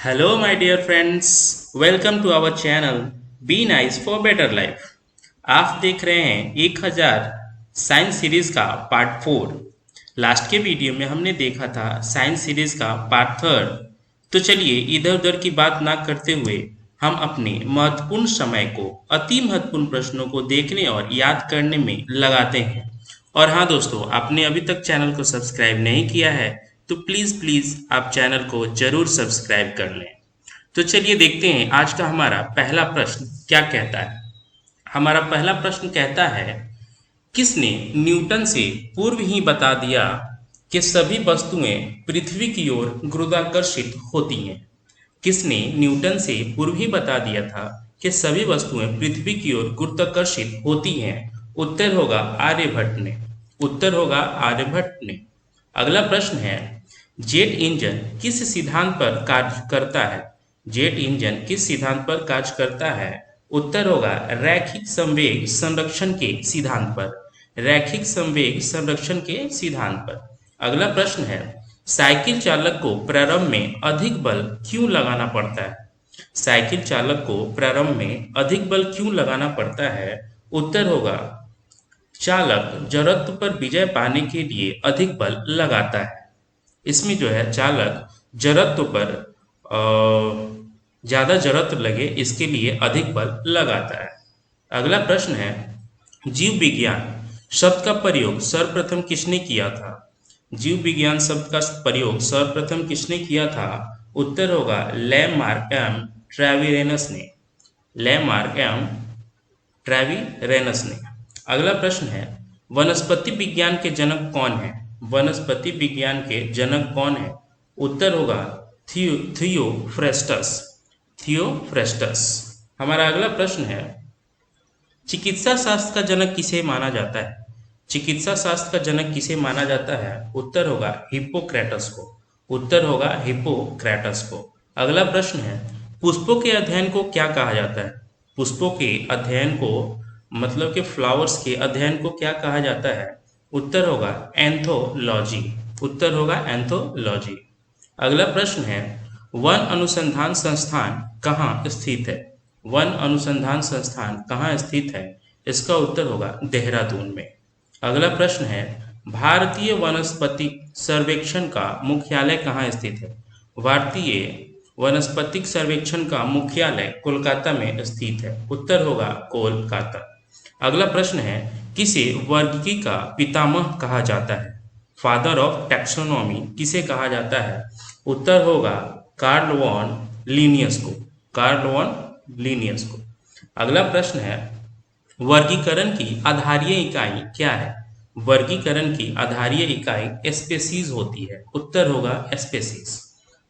Hello, my dear friends. Welcome to our channel Be Nice for Better Life. आप देख रहे हैं 1000 science series का पार्ट 4। लास्ट के वीडियो में हमने देखा था साइंस सीरीज का पार्ट 3। तो चलिए इधर उधर की बात ना करते हुए हम अपने महत्वपूर्ण समय को अति महत्वपूर्ण प्रश्नों को देखने और याद करने में लगाते हैं। और हाँ दोस्तों, आपने अभी तक चैनल को सब्सक्राइब नहीं किया है तो प्लीज़ प्लीज़ आप चैनल को जरूर सब्सक्राइब कर लें। तो चलिए देखते हैं आज का हमारा पहला प्रश्न क्या कहता है। हमारा पहला प्रश्न कहता है, किसने न्यूटन से पूर्व ही बता दिया कि सभी वस्तुएं पृथ्वी की ओर गुरुत्वाकर्षित होती हैं। किसने न्यूटन से पूर्व ही बता दिया था कि सभी वस्तुएं पृथ्वी की ओर गुरुत्वाकर्षित होती हैं? उत्तर होगा आर्यभट्ट ने। उत्तर होगा आर्यभट्ट ने। अगला प्रश्न है, जेट इंजन किस सिद्धांत पर कार्य करता है? जेट इंजन किस सिद्धांत पर कार्य करता है? उत्तर होगा रैखिक संवेग संरक्षण के सिद्धांत पर। रैखिक संवेग संरक्षण के सिद्धांत पर। अगला प्रश्न है, साइकिल चालक को प्रारंभ में अधिक बल क्यों लगाना पड़ता है? साइकिल चालक को प्रारंभ में अधिक बल क्यों लगाना पड़ता है? उत्तर होगा चालक जड़त्व पर विजय पाने के लिए अधिक बल लगाता है। इसमें जो है चालक जड़त्व पर ज्यादा जड़त्व लगे इसके लिए अधिक बल लगाता है। अगला प्रश्न है, जीव विज्ञान शब्द का प्रयोग सर्वप्रथम किसने किया था? जीव विज्ञान शब्द का प्रयोग सर्वप्रथम किसने किया था? उत्तर होगा लैमार्क एम ट्रेविरेनस ने। लैमार्क एम ट्रेविरेनस ने। अगला प्रश्न है, वनस्पति विज्ञान के जनक कौन है? वनस्पति विज्ञान के जनक कौन है? उत्तर होगा थियोफ्रेस्टस। थियोफ्रेस्टस। हमारा अगला प्रश्न है, चिकित्सा शास्त्र का जनक किसे माना जाता है? चिकित्सा शास्त्र का जनक किसे माना जाता है? उत्तर होगा हिप्पोक्रेटस को। उत्तर होगा हिप्पोक्रेटस को। अगला प्रश्न है, पुष्पों के अध्ययन को क्या कहा जाता है? पुष्पों के अध्ययन को मतलब कि फ्लावर्स के अध्ययन को क्या कहा जाता है? उत्तर होगा एंथोलॉजी। उत्तर होगा एंथोलॉजी। अगला प्रश्न है, वन अनुसंधान संस्थान कहाँ स्थित है? वन अनुसंधान संस्थान कहाँ स्थित है? इसका उत्तर होगा देहरादून में। अगला प्रश्न है, भारतीय वनस्पतिक सर्वेक्षण का मुख्यालय कहाँ स्थित है? भारतीय वनस्पतिक सर्वेक्षण का मुख्यालय कोलकाता में स्थित है। उत्तर होगा कोलकाता। अगला प्रश्न है, किसे वर्गीकी का पितामह कहा जाता है? फादर ऑफ टैक्सोनॉमी किसे कहा जाता है? उत्तर होगा कार्ल वॉन लिनियस को। कार्ल वॉन लिनियस को। अगला प्रश्न है, वर्गीकरण की आधारीय इकाई क्या है? वर्गीकरण की आधारीय इकाई स्पेसीज होती है। उत्तर होगा स्पेसीज।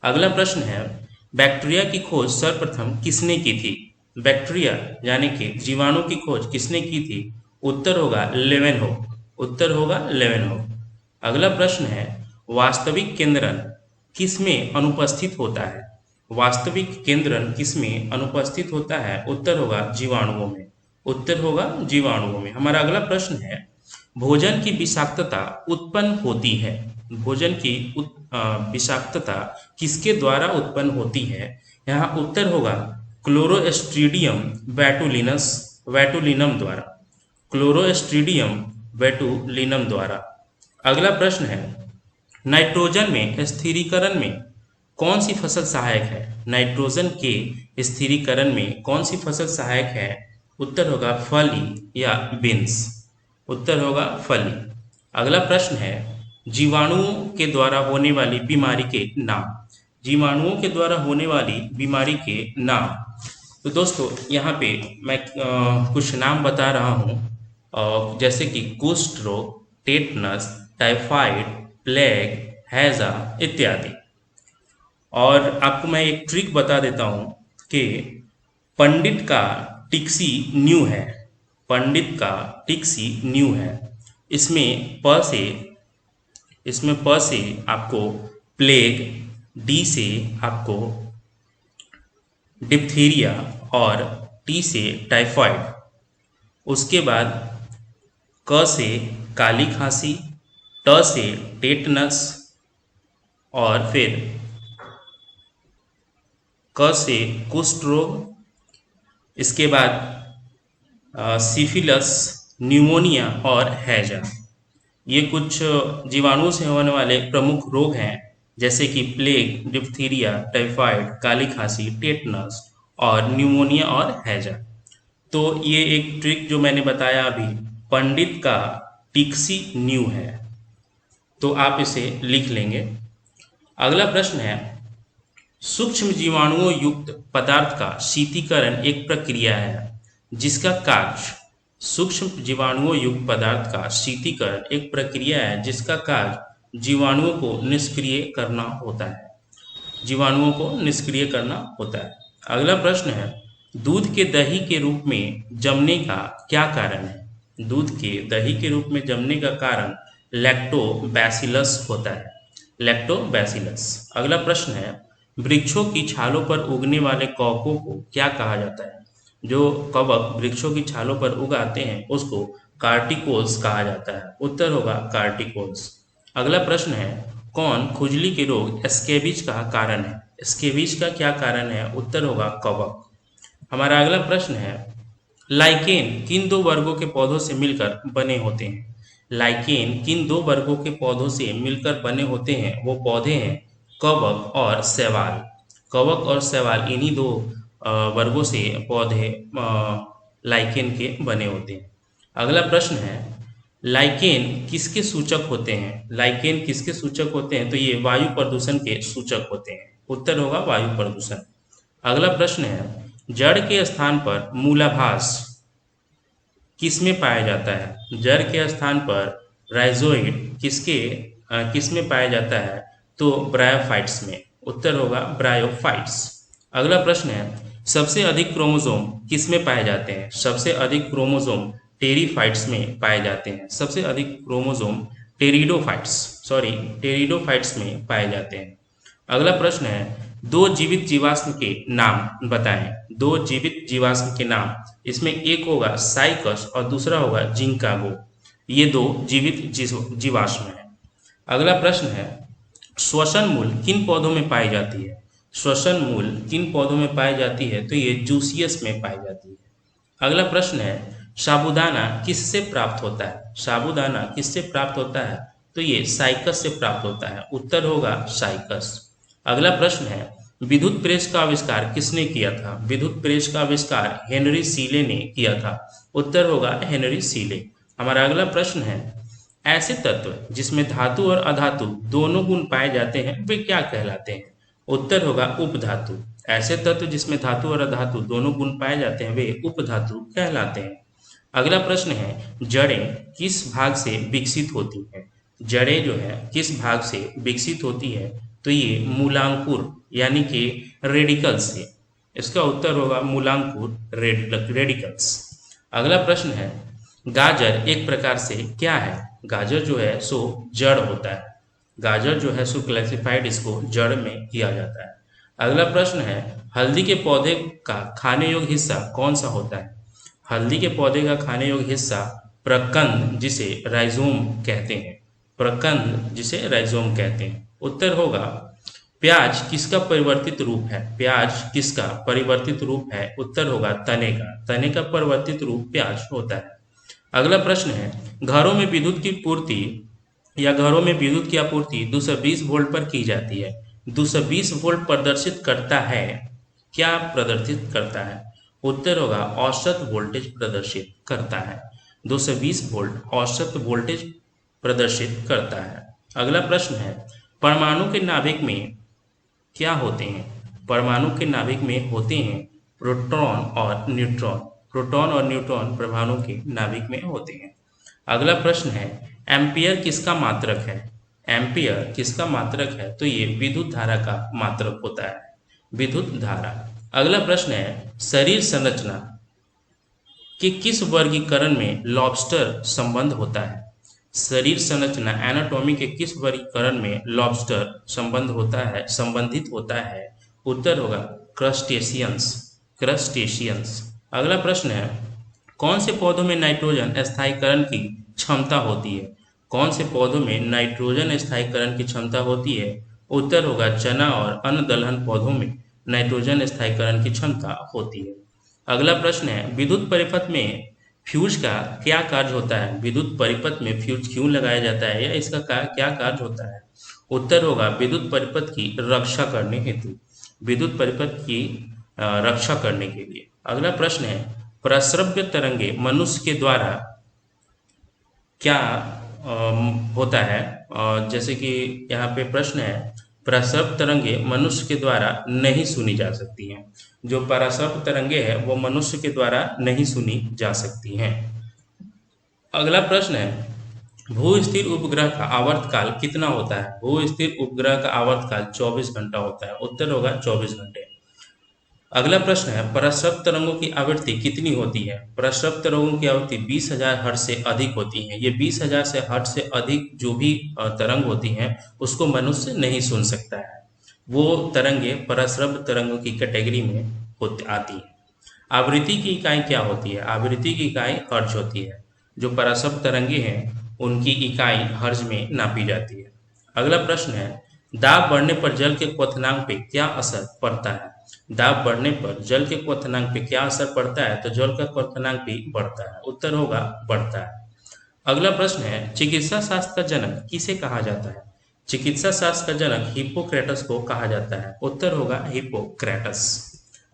अगला प्रश्न है, बैक्टीरिया की खोज सर्वप्रथम किसने की थी? बैक्टीरिया यानी कि जीवाणु की खोज किसने की थी? उत्तर होगा लेवेनहोक। उत्तर होगा लेवेनहोक। अगला प्रश्न है, वास्तविक केंद्रन किसमें अनुपस्थित होता है? वास्तविक केंद्रन किसमें अनुपस्थित होता है? उत्तर होगा जीवाणुओं में। उत्तर होगा जीवाणुओं में। हमारा अगला प्रश्न है, भोजन की विषाक्तता उत्पन्न होती है? भोजन की विषाक्तता किसके द्वारा उत्पन्न होती है? यहाँ उत्तर होगा क्लोरोस्ट्रीडियम वेटुलिनस वेटुलिनम द्वारा। क्लोरोस्ट्रीडियम वेटुलिनम द्वारा। अगला प्रश्न है, नाइट्रोजन में स्थिरीकरण में कौन सी फसल सहायक है? नाइट्रोजन के स्थिरीकरण में कौन सी फसल सहायक है? उत्तर होगा फली या बीन्स। उत्तर होगा फली। अगला प्रश्न है, जीवाणुओं के द्वारा होने वाली बीमारी के नाम। जीवाणुओं के द्वारा होने वाली बीमारी के नाम। तो दोस्तों यहाँ पे मैं कुछ नाम बता रहा हूँ, जैसे कि कुष्ठ रोग, टेटनस, टाइफाइड, प्लेग, हैजा इत्यादि। और आपको मैं एक ट्रिक बता देता हूँ कि पंडित का टिक्सी न्यू है। पंडित का टिक्सी न्यू है। इसमें प से आपको प्लेग, डी से आपको डिप्थीरिया और टी से टाइफाइड। उसके बाद क से काली खांसी, ट से टेटनस और फिर क से कुष्ठ रोग, इसके बाद सिफिलस, न्यूमोनिया और हैजा। ये कुछ जीवाणुओं से होने वाले प्रमुख रोग हैं, जैसे कि प्लेग, डिप्थीरिया, टाइफाइड, काली खांसी, टेटनस और न्यूमोनिया और हैजा। तो ये एक ट्रिक जो मैंने बताया अभी, पंडित का टिक्सी न्यू है, तो आप इसे लिख लेंगे। अगला प्रश्न है, सूक्ष्म जीवाणुओं युक्त पदार्थ का शीतीकरण एक प्रक्रिया है जिसका कार्य सूक्ष्म जीवाणुओं युक्त पदार्थ का शीतीकरण एक प्रक्रिया है जिसका कार्य जीवाणुओं को निष्क्रिय करना होता है। जीवाणुओं को निष्क्रिय करना होता है। अगला प्रश्न है, दूध के दही के रूप में जमने का क्या कारण है? दूध के दही के रूप में जमने का कारण लैक्टोबैसिलस होता है, लैक्टोबैसिलस। अगला प्रश्न है, वृक्षों की छालों पर उगने वाले कवकों को क्या कहा जाता है? जो कवक वृक्षों की छालों पर उगाते हैं उसको कार्टिकोल्स कहा जाता है। उत्तर होगा कार्टिकोल्स। अगला प्रश्न है, कौन खुजली के रोग स्केबिज का कारण है? स्केबिज का क्या कारण है? उत्तर होगा कवक। हमारा अगला प्रश्न है, लाइकेन किन दो वर्गों के पौधों से मिलकर बने होते हैं? लाइकेन किन दो वर्गों के पौधों से मिलकर बने होते हैं? वो पौधे हैं कवक और शैवाल। कवक और शैवाल इन्हीं दो वर्गों से पौधे लाइकेन के बने होते हैं। अगला प्रश्न है, लाइकेन किसके सूचक होते हैं? लाइकेन किसके सूचक होते हैं? तो ये वायु प्रदूषण के सूचक होते हैं। उत्तर होगा वायु प्रदूषण। अगला प्रश्न है, जड़ के स्थान पर मूलाभास किसमें पाया जाता है? जड़ के स्थान पर राइजोइड किसमें पाया जाता है? तो ब्रायोफाइट्स में। उत्तर होगा ब्रायोफाइट्स। अगला प्रश्न है, सबसे अधिक क्रोमोसोम किसमें पाए जाते हैं? सबसे अधिक क्रोमोसोम टेरिफाइट्स में पाए जाते हैं। सबसे अधिक क्रोमोसोम टेरिडोफाइट्स में पाए जाते हैं। अगला प्रश्न है, दो जीवित जीवाश्म के नाम बताएं। दो जीवित जीवाश्म के नाम, इसमें एक होगा साइकस और दूसरा होगा जिंकागो। ये दो जीवित जीवाश्म हैं। अगला प्रश्न है, श्वसन मूल किन पौधों में पाई जाती है? श्वसन मूल किन पौधों में पाई जाती है? तो ये जूसियस में पाई जाती है। अगला प्रश्न है, साबूदाना किससे प्राप्त होता है? साबूदाना किससे प्राप्त होता है? तो ये साइकस से प्राप्त होता है। उत्तर होगा साइकस। अगला प्रश्न है, विद्युत प्रेस का आविष्कार किसने किया था? विद्युत प्रेस का आविष्कार हेनरी सीले ने किया था। उत्तर होगा हेनरी सीले। हमारा अगला प्रश्न है, ऐसे तत्व जिसमें धातु और अधातु दोनों गुण पाए जाते हैं वे क्या कहलाते हैं? उत्तर होगा उपधातु। ऐसे तत्व जिसमें धातु और अधातु दोनों गुण पाए जाते हैं वे उपधातु कहलाते हैं। अगला प्रश्न है, जड़ें किस भाग से विकसित होती हैं? जड़ें जो है किस भाग से विकसित होती है? तो ये मूलांकुर यानी कि रेडिकल्स से। इसका उत्तर होगा मूलांकुर रेडिकल्स। अगला प्रश्न है, गाजर एक प्रकार से क्या है? गाजर जो है सो जड़ होता है। गाजर जो है सो क्लासिफाइड इसको जड़ में किया जाता है। अगला प्रश्न है, हल्दी के पौधे का खाने योग्य हिस्सा कौन सा होता है? हल्दी के पौधे का खाने योग्य हिस्सा प्रकंद जिसे राइजोम कहते हैं। प्रकंद जिसे राइजोम कहते हैं। उत्तर होगा प्याज किसका परिवर्तित रूप है? प्याज किसका परिवर्तित रूप है? उत्तर होगा तने का। तने का परिवर्तित रूप प्याज होता है। अगला प्रश्न है, घरों में विद्युत की पूर्ति या घरों में विद्युत की आपूर्ति 220 वोल्ट पर की जाती है। 220 वोल्ट प्रदर्शित करता है, क्या प्रदर्शित करता है? उत्तर होगा औसत वोल्टेज प्रदर्शित करता है। 220 वोल्ट औसत वोल्टेज प्रदर्शित करता है। अगला प्रश्न है, परमाणु के नाभिक में क्या होते हैं? परमाणु के नाभिक में होते हैं प्रोटॉन और न्यूट्रॉन। प्रोटॉन और न्यूट्रॉन परमाणु के नाभिक में होते हैं। अगला प्रश्न है, एम्पियर किसका मात्रक है? एम्पियर किसका मात्रक है? तो ये विद्युत धारा का मात्रक होता है, विद्युत धारा। अगला प्रश्न है, शरीर संरचना के किस वर्गीकरण में लॉबस्टर संबंध होता है? शरीर संरचना एनाटॉमी के किस वर्गीकरण में लॉबस्टर संबंधित होता है? उत्तर होगा क्रस्टेशियंस। क्रस्टेशियंस। अगला प्रश्न है, कौन से पौधों में नाइट्रोजन स्थायीकरण की क्षमता होती है? कौन से पौधों में नाइट्रोजन स्थायीकरण की क्षमता होती है? उत्तर होगा चना और अन्य दलहन पौधों में नाइट्रोजन स्थायीकरण की क्षमता होती है। अगला प्रश्न है, विद्युत परिपथ में फ्यूज का क्या कार्य होता है? विद्युत परिपथ में फ्यूज क्यों लगाया जाता है या इसका क्या कार्य होता है? उत्तर होगा विद्युत परिपथ की रक्षा करने हेतु, विद्युत परिपथ की रक्षा करने के लिए। अगला प्रश्न है, प्रस्रव्य तरंगे मनुष्य के द्वारा क्या होता है? जैसे कि यहाँ पे प्रश्न है, प्रस्रव तरंगे मनुष्य के द्वारा नहीं सुनी जा सकती हैं। जो प्रस्रव तरंगे है वो मनुष्य के द्वारा नहीं सुनी जा सकती हैं। अगला प्रश्न है, भू स्थिर उपग्रह का आवर्तकाल कितना होता है? भू स्थिर उपग्रह का आवर्तकाल 24 घंटा होता है। उत्तर होगा 24 घंटे। अगला प्रश्न है, प्रस्रव तरंगों की आवृत्ति कितनी होती है? प्रस्रव तरंगों की आवृत्ति 20,000 हर्ट्ज से अधिक होती है। ये 20,000 से हर्ट्ज से अधिक जो भी तरंग होती हैं उसको मनुष्य नहीं सुन सकता है। वो तरंगे प्रस्रव तरंगों की कैटेगरी में आती है। आवृत्ति की इकाई क्या होती है? आवृत्ति की इकाई हर्ट्ज होती है। जो प्रस्रव तरंगे हैं उनकी इकाई हर्ट्ज में नापी जाती है। अगला प्रश्न है, दाब बढ़ने पर जल के क्वथनांक पे क्या असर पड़ता है? दाब बढ़ने पर जल के क्वथनांक पे क्या असर पड़ता है? तो जल का क्वथनांक भी बढ़ता है। उत्तर होगा बढ़ता है। अगला प्रश्न है, चिकित्सा शास्त्र का जनक किसे कहा जाता है? चिकित्सा शास्त्र का जनक हिप्पोक्रेटस को कहा जाता है। उत्तर होगा हिप्पोक्रेटस।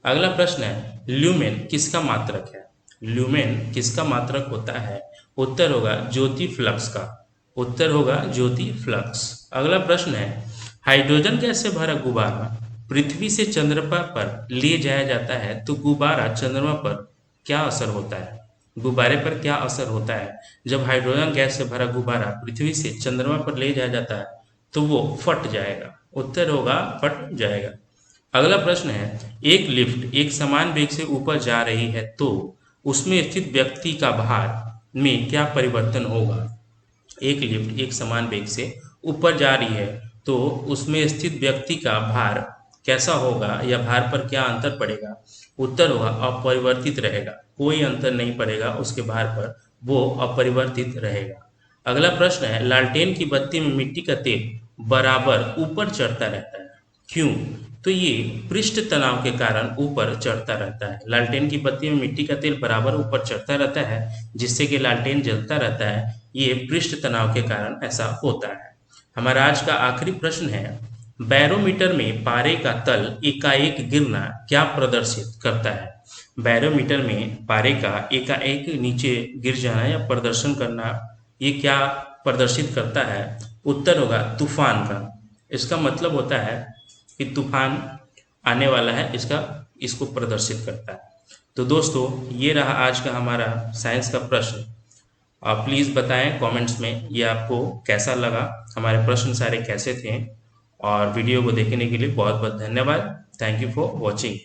अगला प्रश्न है, ल्यूमेन किसका मात्रक है? ल्यूमेन किसका मात्रक होता है? उत्तर होगा ज्योति फ्लक्स का। उत्तर होगा ज्योति फ्लक्स। अगला प्रश्न है, हाइड्रोजन गैस से भरा गुब्बारा पृथ्वी से चंद्रमा पर ले जाया जाता है तो गुब्बारा चंद्रमा पर क्या असर होता है? गुब्बारे पर क्या असर होता है? जब हाइड्रोजन गैस से भरा गुब्बारा पृथ्वी से चंद्रमा पर ले जाया जाता है तो वो फट जाएगा। उत्तर होगा फट जाएगा। अगला प्रश्न है, एक लिफ्ट एक समान वेग से ऊपर जा रही है तो उसमें स्थित व्यक्ति का भार में क्या परिवर्तन होगा? एक लिफ्ट एक समान वेग से ऊपर जा रही है तो उसमें स्थित व्यक्ति का भार कैसा होगा या भार पर क्या अंतर पड़ेगा? उत्तर होगा अपरिवर्तित रहेगा। कोई अंतर नहीं पड़ेगा उसके भार पर, वो अपरिवर्तित रहेगा। अगला प्रश्न है, लालटेन की बत्ती में मिट्टी का तेल बराबर ऊपर चढ़ता रहता है, क्यों? तो ये पृष्ठ तनाव के कारण ऊपर चढ़ता रहता है। लालटेन की बत्ती में मिट्टी का तेल बराबर ऊपर चढ़ता रहता है जिससे कि लालटेन जलता रहता है। ये पृष्ठ तनाव के कारण ऐसा होता है। हमारा आज का आखिरी प्रश्न है, बैरोमीटर में पारे का तल एकाएक गिरना क्या प्रदर्शित करता है? बैरोमीटर में पारे का एकाएक नीचे गिर जाना या प्रदर्शन करना, ये क्या प्रदर्शित करता है? उत्तर होगा तूफान का। इसका मतलब होता है कि तूफान आने वाला है, इसको प्रदर्शित करता है। तो दोस्तों, ये रहा आज का हमारा साइंस का प्रश्न। आप प्लीज़ बताएं कमेंट्स में ये आपको कैसा लगा, हमारे प्रश्न सारे कैसे थे। और वीडियो को देखने के लिए बहुत बहुत धन्यवाद। Thank you for watching.